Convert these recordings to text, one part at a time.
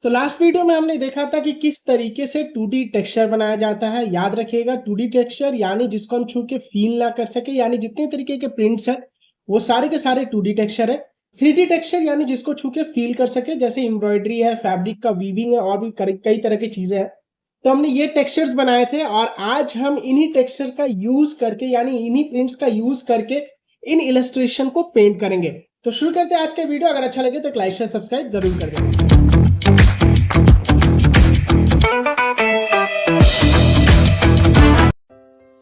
तो last video में हमने देखा था कि किस तरीके से 2D टेक्सचर बनाया जाता है। याद रखिएगा 2D टेक्सचर यानी जिसको हम छू के फील ना कर सके, यानी जितने तरीके के प्रिंट्स हैं वो सारे के सारे 2D टेक्सचर है। 3D टेक्सचर यानी जिसको छू के फील कर सके, जैसे एम्ब्रॉयडरी है, फैब्रिक का वीविंग है और भी कई तरह की चीजें हैं। तो हमने ये टेक्सचर्स बनाए थे और आज हम इन्हीं टेक्सचर का यूज करके यानी इन्हीं प्रिंट्स का यूज करके इन इलस्ट्रेशन को पेंट करेंगे। तो शुरू करते हैं आज का वीडियो। अगर अच्छा लगे तो लाइक शेयर सब्सक्राइब जरूर कर दें।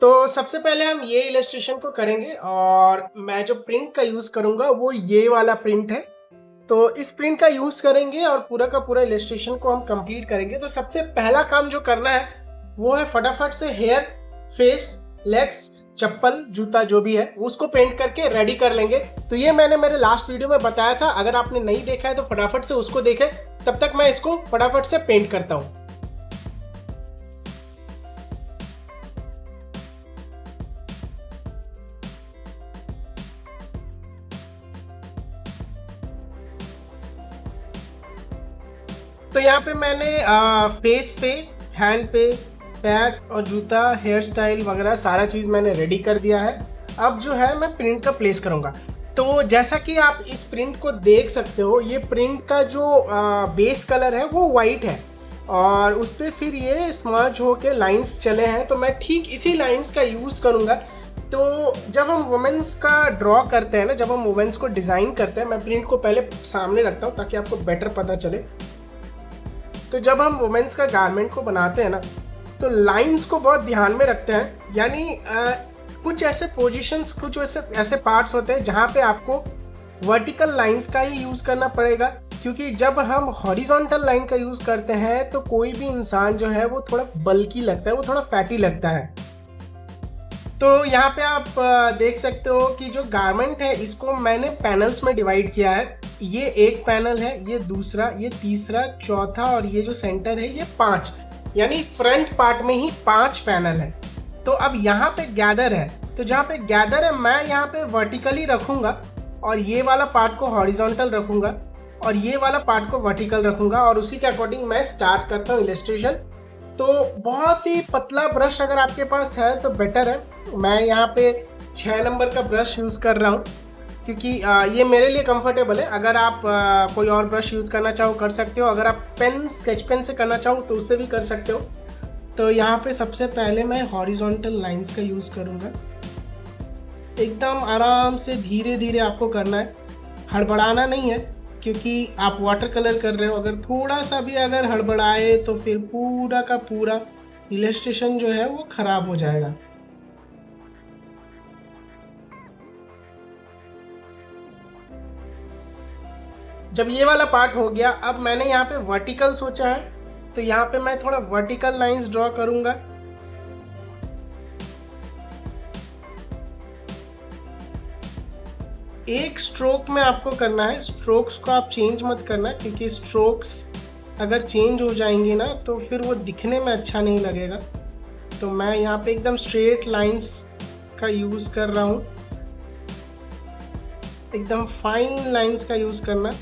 तो सबसे पहले हम ये इलस्ट्रेशन को करेंगे और मैं जो प्रिंट का यूज करूंगा वो ये वाला प्रिंट है। तो इस प्रिंट का यूज करेंगे और पूरा का पूरा इलस्ट्रेशन को हम कंप्लीट करेंगे। तो सबसे पहला काम जो करना है वो है फटाफट से हेयर, फेस, लेग्स, चप्पल, जूता जो भी है उसको पेंट करके रेडी कर लेंगे। तो ये मैंने मेरे लास्ट वीडियो में बताया था, अगर आपने नहीं देखा है तो फटाफट से उसको देखें। तब तक मैं इसको फटाफट से पेंट करता हूँ। तो यहाँ पे मैंने फेस पे, हैंड पे, पैर और जूता, हेयर स्टाइल वगैरह सारा चीज़ मैंने रेडी कर दिया है। अब जो है मैं प्रिंट का प्लेस करूँगा। तो जैसा कि आप इस प्रिंट को देख सकते हो, ये प्रिंट का जो बेस कलर है वो वाइट है और उस पर फिर ये स्मर्ज होके लाइंस चले हैं। तो मैं ठीक इसी लाइंस का यूज़ करूँगा। तो जब हम वुमेन्स का ड्रॉ करते हैं ना, जब हम वुमेन्स को डिज़ाइन करते हैं, मैं प्रिंट को पहले सामने रखता हूँ ताकि आपको बेटर पता चले। तो जब हम वुमेन्स का गारमेंट को बनाते हैं ना, तो लाइंस को बहुत ध्यान में रखते हैं। यानी कुछ ऐसे पोजीशंस, कुछ ऐसे पार्ट्स होते हैं जहाँ पे आपको वर्टिकल लाइंस का ही यूज़ करना पड़ेगा, क्योंकि जब हम हॉरिजॉन्टल लाइन का यूज़ करते हैं तो कोई भी इंसान जो है वो थोड़ा बल्की लगता है, वो थोड़ा फैटी लगता है। तो यहाँ पे आप देख सकते हो कि जो गारमेंट है इसको मैंने पैनल्स में डिवाइड किया है। ये एक पैनल है, ये दूसरा, ये तीसरा, चौथा और ये जो सेंटर है ये 5, यानी फ्रंट पार्ट में ही 5 पैनल है। तो अब यहाँ पे गैदर है, तो जहाँ पे गैदर है मैं यहाँ पे वर्टिकली रखूँगा और ये वाला पार्ट को हॉरिजॉन्टल रखूँगा और ये वाला पार्ट को वर्टिकल रखूँगा और उसी के अकॉर्डिंग मैं स्टार्ट करता हूँ इलस्ट्रेशन। तो बहुत ही पतला ब्रश अगर आपके पास है तो बेटर है। मैं यहाँ पे 6 नंबर का ब्रश यूज़ कर रहा हूँ क्योंकि ये मेरे लिए कंफर्टेबल है। अगर आप कोई और ब्रश यूज़ करना चाहो कर सकते हो, अगर आप पेन, स्केच पेन से करना चाहो तो उससे भी कर सकते हो। तो यहाँ पे सबसे पहले मैं हॉरिजॉन्टल लाइंस का यूज़ करूँगा। एकदम आराम से धीरे धीरे आपको करना है, हड़बड़ाना नहीं है, क्योंकि आप वाटर कलर कर रहे हो। अगर थोड़ा सा भी अगर हड़बड़ाए तो फिर पूरा का पूरा इलस्ट्रेशन जो है वो ख़राब हो जाएगा। जब ये वाला पार्ट हो गया, अब मैंने यहाँ पे वर्टिकल सोचा है, तो यहाँ पे मैं थोड़ा वर्टिकल लाइंस ड्रॉ करूँगा। एक स्ट्रोक में आपको करना है, स्ट्रोक्स को आप चेंज मत करना, क्योंकि स्ट्रोक्स अगर चेंज हो जाएंगे ना तो फिर वो दिखने में अच्छा नहीं लगेगा। तो मैं यहाँ पे एकदम स्ट्रेट लाइंस का यूज़ कर रहा हूँ, एकदम फाइन लाइंस का यूज़ करना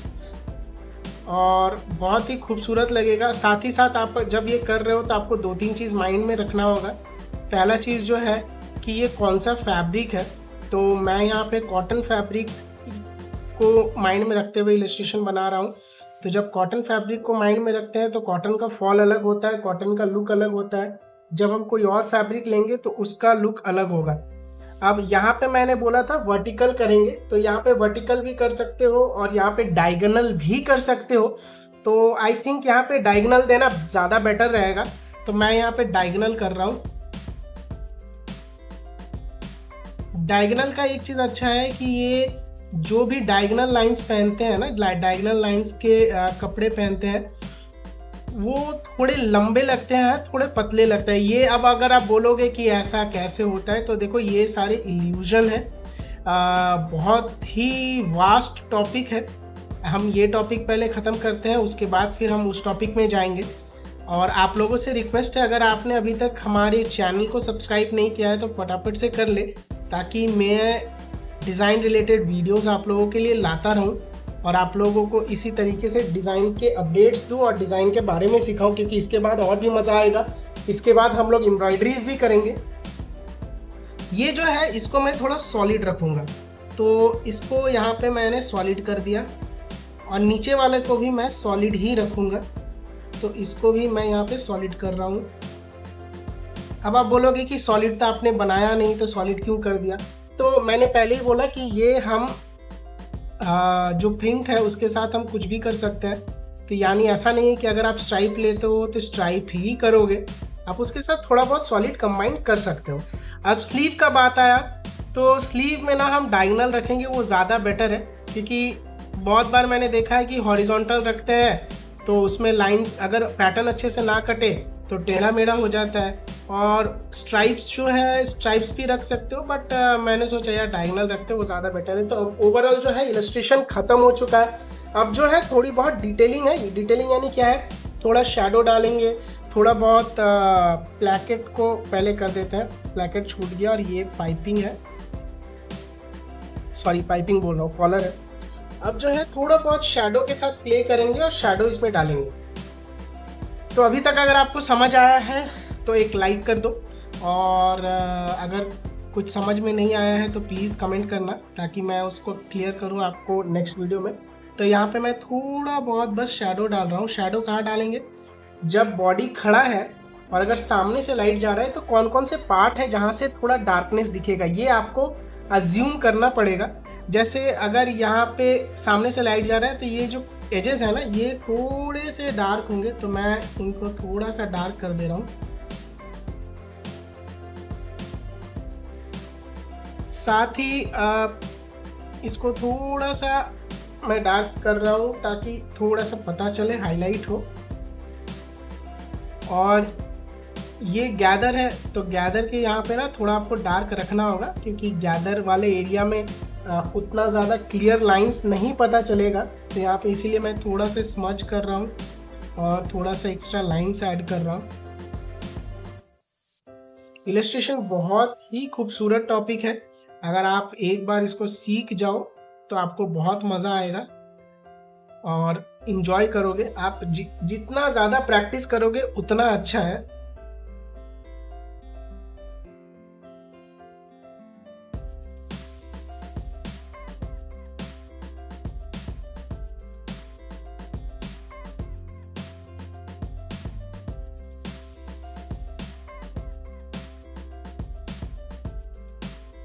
और बहुत ही खूबसूरत लगेगा। साथ ही साथ आप जब ये कर रहे हो तो आपको 2-3 चीज़ माइंड में रखना होगा। पहला चीज़ जो है कि ये कौन सा फैब्रिक है। तो मैं यहाँ पे कॉटन फैब्रिक को माइंड में रखते हुए इलस्ट्रेशन बना रहा हूँ। तो जब कॉटन फैब्रिक को माइंड में रखते हैं तो कॉटन का फॉल अलग होता है, कॉटन का लुक अलग होता है। जब हम कोई और फैब्रिक लेंगे तो उसका लुक अलग होगा। अब यहाँ पे मैंने बोला था वर्टिकल करेंगे, तो यहाँ पे वर्टिकल भी कर सकते हो और यहाँ पे डायगोनल भी कर सकते हो। तो आई थिंक यहाँ पे डायगोनल देना ज़्यादा बेटर रहेगा, तो मैं यहाँ पे डायगोनल कर रहा हूँ। डायगोनल का एक चीज़ अच्छा है कि ये जो भी डायगोनल लाइंस पहनते हैं ना, डायगोनल लाइंस के कपड़े पहनते हैं, वो थोड़े लंबे लगते हैं, थोड़े पतले लगते हैं। ये अब अगर आप बोलोगे कि ऐसा कैसे होता है, तो देखो ये सारे इल्यूजन है। बहुत ही वास्ट टॉपिक है। हम ये टॉपिक पहले ख़त्म करते हैं, उसके बाद फिर हम उस टॉपिक में जाएंगे। और आप लोगों से रिक्वेस्ट है, अगर आपने अभी तक हमारे चैनल को सब्सक्राइब नहीं किया है तो फटाफट से कर ले, ताकि मैं डिज़ाइन रिलेटेड वीडियोस आप लोगों के लिए लाता रहूं। और आप लोगों को इसी तरीके से डिज़ाइन के अपडेट्स दूँ और डिज़ाइन के बारे में सिखाऊँ, क्योंकि इसके बाद और भी मज़ा आएगा। इसके बाद हम लोग एम्ब्रॉयडरीज भी करेंगे। ये जो है इसको मैं थोड़ा सॉलिड रखूँगा, तो इसको यहाँ पे मैंने सॉलिड कर दिया और नीचे वाले को भी मैं सॉलिड ही रखूँगा, तो इसको भी मैं यहाँ पे सॉलिड कर रहा हूँ। अब आप बोलोगे कि सॉलिड तो आपने बनाया नहीं तो सॉलिड क्यों कर दिया, तो मैंने पहले ही बोला कि ये हम जो प्रिंट है उसके साथ हम कुछ भी कर सकते हैं। तो यानी ऐसा नहीं है कि अगर आप स्ट्राइप लेते हो तो स्ट्राइप ही करोगे, आप उसके साथ थोड़ा बहुत सॉलिड कंबाइन कर सकते हो। अब स्लीव का बात आया, तो स्लीव में ना हम डायगोनल रखेंगे, वो ज़्यादा बेटर है, क्योंकि बहुत बार मैंने देखा है कि हॉरिजॉन्टल रखते हैं तो उसमें लाइंस अगर पैटर्न अच्छे से ना कटे तो टेढ़ा मेढ़ा हो जाता है। और स्ट्राइप्स जो है स्ट्राइप्स भी रख सकते हो, बट मैंने सोचा यार डायगोनल रखते हो वो ज़्यादा बेटर है। तो ओवरऑल जो है इलस्ट्रेशन ख़त्म हो चुका है। अब जो है थोड़ी बहुत डिटेलिंग है। डिटेलिंग यानी क्या है, थोड़ा शेडो डालेंगे, थोड़ा बहुत प्लैकेट को पहले कर देते हैं। प्लैकेट छूट गया और ये पाइपिंग है, सॉरी पाइपिंग बोल रहा हूँ, कॉलर है। अब जो है थोड़ा बहुत शेडो के साथ प्ले करेंगे और शेडो इसमें डालेंगे। तो अभी तक अगर आपको समझ आया है तो एक लाइक कर दो, और अगर कुछ समझ में नहीं आया है तो प्लीज़ कमेंट करना, ताकि मैं उसको क्लियर करूँ आपको नेक्स्ट वीडियो में। तो यहाँ पे मैं थोड़ा बहुत बस शेडो डाल रहा हूँ। शेडो कहाँ डालेंगे, जब बॉडी खड़ा है और अगर सामने से लाइट जा रहा है तो कौन कौन से पार्ट है जहाँ से थोड़ा डार्कनेस दिखेगा, ये आपको अज्यूम करना पड़ेगा। जैसे अगर यहाँ पे सामने से लाइट जा रहा है तो ये जो एजेस है ना ये थोड़े से डार्क होंगे, तो मैं इनको थोड़ा सा डार्क कर दे रहा हूँ। साथ ही इसको थोड़ा सा मैं डार्क कर रहा हूँ ताकि थोड़ा सा पता चले, हाईलाइट हो। और ये गैदर है तो गैदर के यहाँ पे ना थोड़ा आपको डार्क रखना होगा, क्योंकि गैदर वाले एरिया में उतना ज़्यादा क्लियर लाइंस नहीं पता चलेगा। तो यहाँ पे इसीलिए मैं थोड़ा सा स्मज कर रहा हूँ और थोड़ा सा एक्स्ट्रा लाइंस ऐड कर रहा हूँ। इलस्ट्रेशन बहुत ही खूबसूरत टॉपिक है। अगर आप एक बार इसको सीख जाओ तो आपको बहुत मज़ा आएगा और इन्जॉय करोगे। आप जितना ज़्यादा प्रैक्टिस करोगे उतना अच्छा है।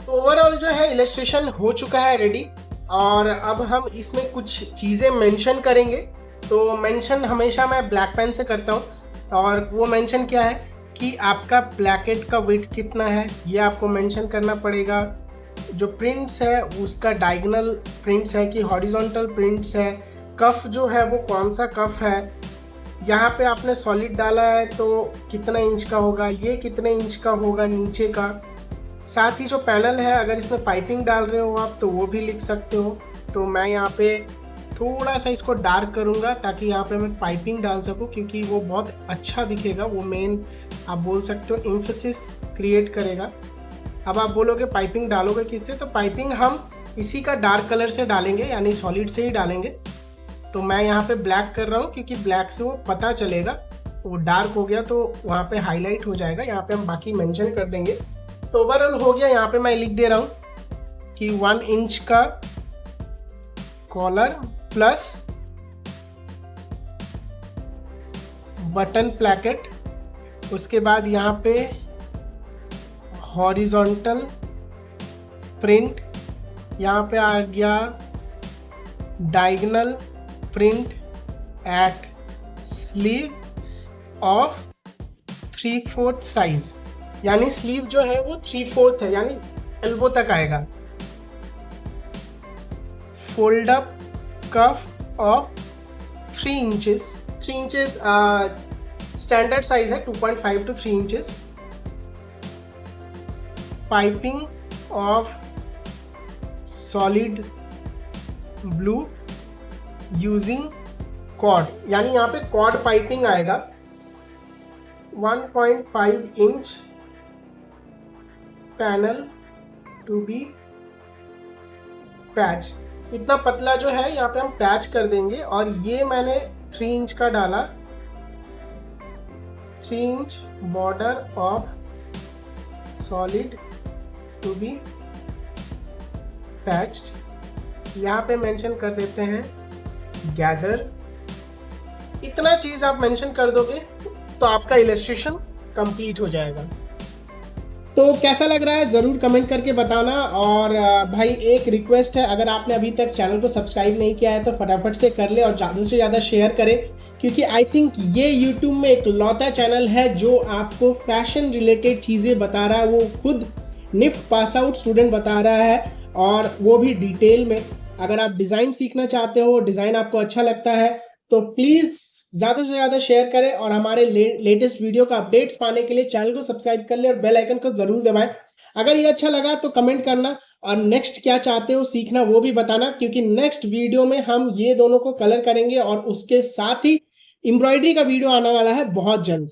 तो ओवरऑल जो है इलस्ट्रेशन हो चुका है रेडी, और अब हम इसमें कुछ चीज़ें मेंशन करेंगे। तो मेंशन हमेशा मैं ब्लैक पेन से करता हूँ, और वो मेंशन क्या है कि आपका प्लैकेट का वेट कितना है ये आपको मेंशन करना पड़ेगा। जो प्रिंट्स है उसका डायगोनल प्रिंट्स है कि हॉरिजॉन्टल प्रिंट्स है, कफ जो है वो कौन सा कफ है, यहाँ पे आपने सॉलिड डाला है तो कितना इंच का होगा, ये कितने इंच का होगा नीचे का। साथ ही जो पैनल है अगर इसमें पाइपिंग डाल रहे हो आप तो वो भी लिख सकते हो। तो मैं यहाँ पे थोड़ा सा इसको डार्क करूँगा ताकि यहाँ पे मैं पाइपिंग डाल सकूँ, क्योंकि वो बहुत अच्छा दिखेगा। वो मेन आप बोल सकते हो एम्फेसिस क्रिएट करेगा। अब आप बोलोगे पाइपिंग डालोगे किससे, तो पाइपिंग हम इसी का डार्क कलर से डालेंगे, यानी सॉलिड से ही डालेंगे। तो मैं यहाँ पे ब्लैक कर रहा हूँ क्योंकि ब्लैक से वो पता चलेगा, वो डार्क हो गया तो वहाँ पे हाईलाइट हो जाएगा। यहाँ पे हम बाकी मेंशन कर देंगे। तो ओवरऑल हो गया। यहाँ पे मैं लिख दे रहा हूँ कि 1 इंच का कॉलर प्लस बटन प्लैकेट, उसके बाद यहाँ पे हॉरिजॉन्टल प्रिंट, यहाँ पे आ गया diagonal print at sleeve of 3/4 size, यानी स्लीव जो है वो 3/4 है, यानी एल्बो तक आएगा। Fold up cuff of 3 inches. 3 inches standard size है, 2.5 to 3 inches. Piping of solid blue using cord, यानी यहाँ पे कॉर्ड पाइपिंग आएगा। 1.5 inch panel to be patch, इतना पतला जो है यहाँ पे हम पैच कर देंगे। और ये मैंने 3 इंच का डाला, 3 inch border of solid to be patched. यहाँ पे मेंशन कर देते हैं गैदर। इतना चीज आप मेंशन कर दोगे तो आपका इलस्ट्रेशन कंप्लीट हो जाएगा। तो कैसा लग रहा है ज़रूर कमेंट करके बताना। और भाई एक रिक्वेस्ट है, अगर आपने अभी तक चैनल को सब्सक्राइब नहीं किया है तो फटाफट से कर ले और ज़्यादा से ज़्यादा शेयर करें, क्योंकि आई थिंक ये यूट्यूब में एक लौता चैनल है जो आपको फैशन रिलेटेड चीज़ें बता रहा है। वो खुद निफ्ट पास आउट स्टूडेंट बता रहा है, और वो भी डिटेल में। अगर आप डिज़ाइन सीखना चाहते हो, डिज़ाइन आपको अच्छा लगता है, तो प्लीज़ ज़्यादा से ज़्यादा शेयर करें। और हमारे लेटेस्ट वीडियो का अपडेट्स पाने के लिए चैनल को सब्सक्राइब कर ले और बेल आइकन को ज़रूर दबाएं। अगर ये अच्छा लगा तो कमेंट करना, और नेक्स्ट क्या चाहते हो सीखना वो भी बताना, क्योंकि नेक्स्ट वीडियो में हम ये दोनों को कलर करेंगे और उसके साथ ही एम्ब्रॉयडरी का वीडियो आने वाला है बहुत जल्द।